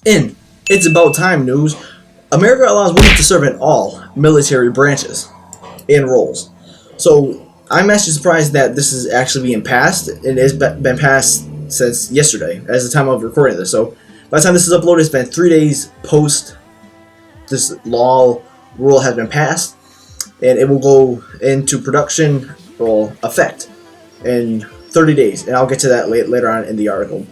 In It's About Time news, America allows women to serve in all military branches and roles. So I'm actually surprised that this is actually being passed. It has been passed since yesterday, as the time of recording this. So by the time this is uploaded, it's been 3 days post this law rule has been passed, and it will go into production or effect in 30 days. And I'll get to that later on in the article.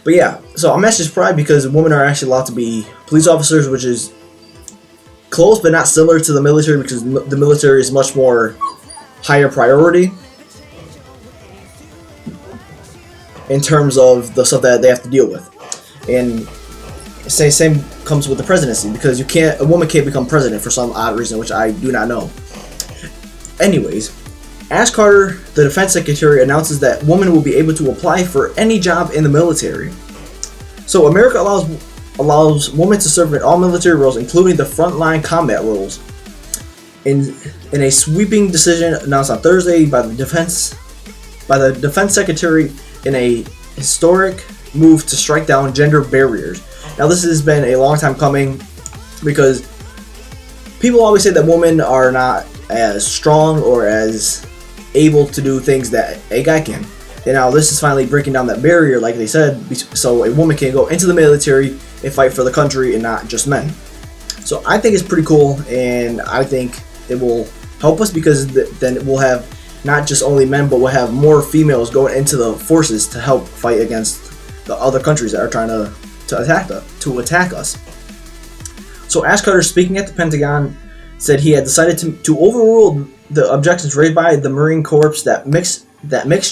But yeah, so I'm actually surprised because women are actually allowed to be police officers, which is close but not similar to the military, because the military is much more higher priority in terms of the stuff that they have to deal with. And same comes with the presidency, because a woman can't become president for some odd reason, which I do not know. Anyways, Ash Carter, the defense secretary, announces that women will be able to apply for any job in the military. So America allows women to serve in all military roles, including the frontline combat roles. In a sweeping decision announced on Thursday by the defense secretary in a historic move to strike down gender barriers. Now, this has been a long time coming, because people always say that women are not as strong or as able to do things that a guy can. And now this is finally breaking down that barrier, like they said, so a woman can go into the military and fight for the country and not just men. So I think it's pretty cool, and I think it will help us, because then we'll have not just only men, but we'll have more females going into the forces to help fight against the other countries that are trying to attack us. So Ash Carter, speaking at the Pentagon, said he had decided to overrule the objections raised by the Marine Corps that mixed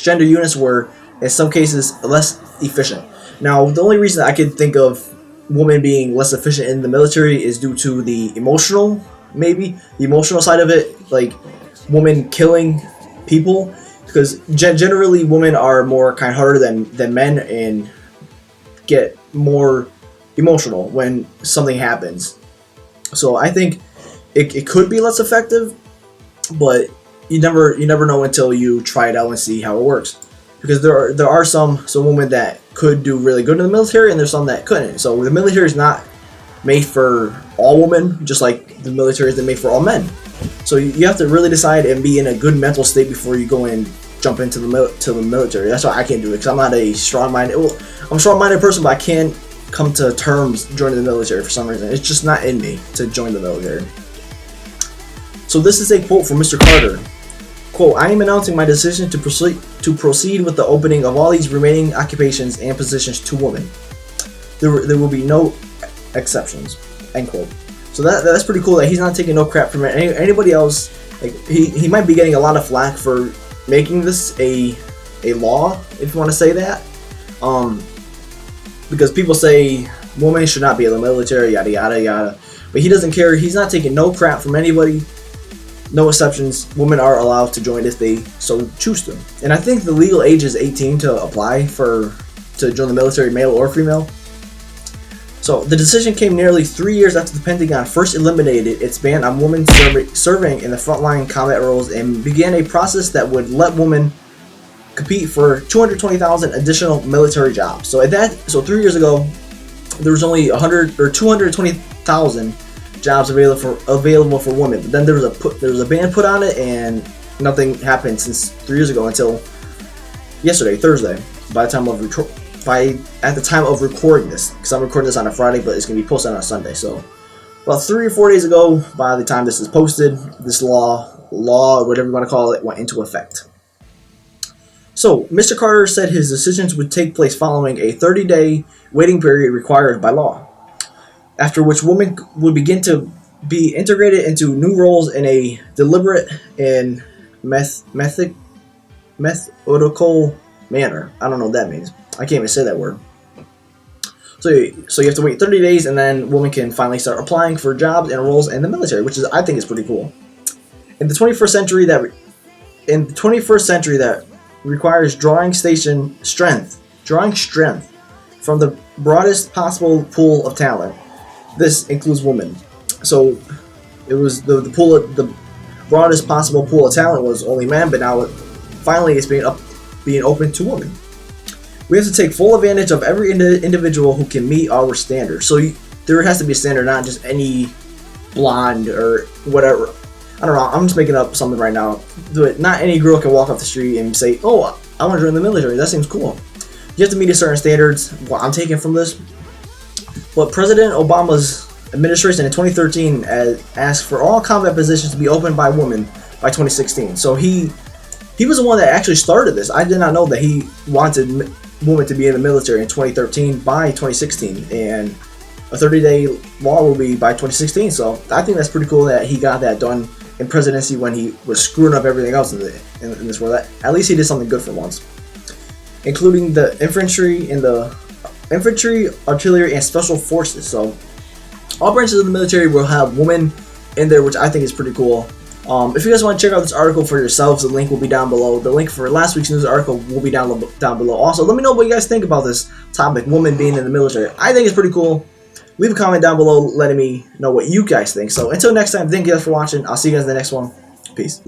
gender units were, in some cases, less efficient. Now, the only reason I could think of women being less efficient in the military is due to the emotional side of it, like women killing people, because generally women are more kind-hearted than men and get more emotional when something happens. So I think it could be less effective, but you never know until you try it out and see how it works. Because there are some women that could do really good in the military, and there's some that couldn't. So the military is not made for all women, just like the military isn't made for all men. So you have to really decide and be in a good mental state before you go and jump into the military. That's why I can't do it, because I'm not a strong-minded. Well, I'm a strong-minded person, but I can't come to terms joining the military for some reason. It's just not in me to join the military. So this is a quote from Mr. Carter. Quote, "I am announcing my decision to proceed with the opening of all these remaining occupations and positions to women. There will be no exceptions." End quote. So that's pretty cool that he's not taking no crap from anybody else. Like he might be getting a lot of flack for making this a law, if you want to say that, because people say women should not be in the military, yada yada yada. But he doesn't care. He's not taking no crap from anybody. No exceptions. Women are allowed to join if they so choose to. And I think the legal age is 18 to apply to join the military, male or female. So the decision came nearly 3 years after the Pentagon first eliminated its ban on women serving in the frontline combat roles, and began a process that would let women compete for 220,000 additional military jobs. So 3 years ago, there was only 100 or 220,000 jobs available for women. But then there was a ban put on it, and nothing happened since 3 years ago until yesterday, Thursday. At the time of recording this, because I'm recording this on a Friday, but it's going to be posted on a Sunday. So about 3 or 4 days ago, by the time this is posted, this law, or whatever you want to call it, went into effect. So Mr. Carter said his decisions would take place following a 30-day waiting period required by law, after which women would begin to be integrated into new roles in a deliberate and methodical manner. I don't know what that means. I can't even say that word. So you have to wait 30 days, and then women can finally start applying for jobs and roles in the military, which I think is pretty cool. In the 21st century, that requires drawing strength from the broadest possible pool of talent. This includes women. So it was the broadest possible pool of talent was only men, but now finally it's being open to women. We have to take full advantage of every individual who can meet our standards. So there has to be a standard, not just any blonde or whatever. I don't know. I'm just making up something right now. Not any girl can walk off the street and say, "Oh, I want to join the military. That seems cool." You have to meet a certain standards. What I'm taking from this, but President Obama's administration in 2013 asked for all combat positions to be opened by women by 2016. So he was the one that actually started this. I did not know that he wanted women to be in the military in 2013 by 2016, and a 30-day law will be by 2016. So I think that's pretty cool that he got that done in presidency when he was screwing up everything else in this world. At least he did something good for once, including the infantry and the infantry, artillery, and special forces. So all branches of the military will have women in there, which I think is pretty cool. If you guys want to check out this article for yourselves, the link will be down below. The link for last week's news article will be down below. Also, let me know what you guys think about this topic, women being in the military. I think it's pretty cool. Leave a comment down below letting me know what you guys think. So until next time, thank you guys for watching. I'll see you guys in the next one. Peace.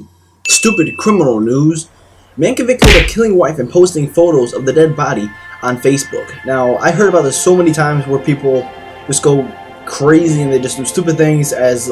Stupid criminal news. Man convicted of killing wife and posting photos of the dead body on Facebook. Now, I heard about this so many times where people just go crazy and they just do stupid things as